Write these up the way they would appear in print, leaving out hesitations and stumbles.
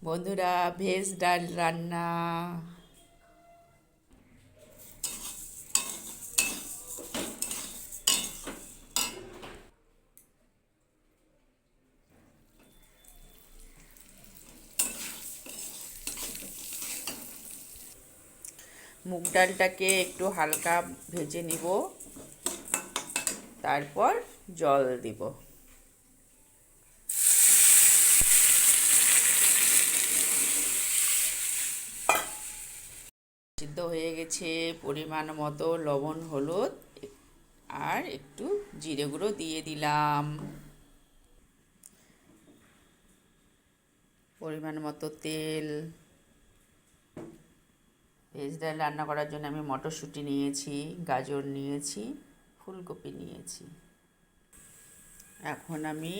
বন্ধুরা, ভেজ ডাল রান্না। মুগ ডালটাকে একটু হালকা ভেজে নিব, তারপর জল দিব। সিদ্ধ হয়ে গেছে, পরিমাণ মতো লবণ, হলুদ আর একটু জিরে গুঁড়ো দিয়ে দিলাম। পরিমাণ মতো তেল। ভেজ ডাল রান্না করার জন্য আমি মটরশুঁটি নিয়েছি, গাজর নিয়েছি, ফুলকপি নিয়েছি। এখন আমি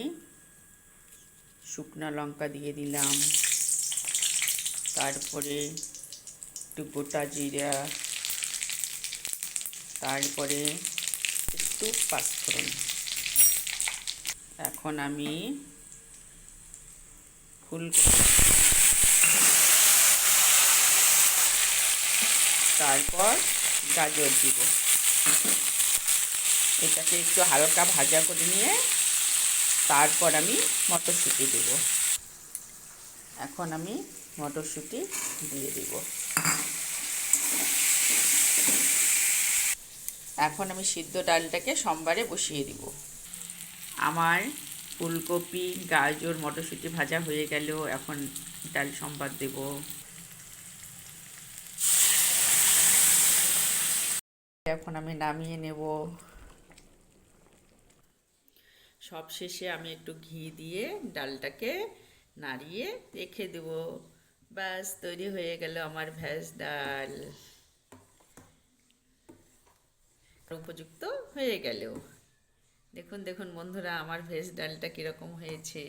শুকনো লঙ্কা দিয়ে দিলাম, তারপরে একটু গোটা জিরা, তারপরে একটু পাঁচফোড়ন। এখন আমি তারপর গাজর দিব। এটাকে একটু হালকা ভাজা করে নিয়ে তারপর আমি মটরশুঁটি দেব। এখন আমি মটরশুঁটি দিয়ে দিব। এখন আমি সিদ্ধ ডালটাকে সোমবারে বসিয়ে দিব। আমার ফুলকপি, গাজর, মটরশুঁটি ভাজা হয়ে গেল। এখন ডাল সম্বাদ দেব। এখন আমি নামিয়ে নেব। সবশেষে আমি একটু ঘি দিয়ে ডালটাকে নাড়িয়ে রেখে দেব। ব্যাস, তৈরি হয়ে গেল আমার ভেজ ডাল। উপযুক্ত হয়ে গেল। দেখুন দেখুন বন্ধুরা, আমার ভেজ ডালটা কীরকম হয়েছে।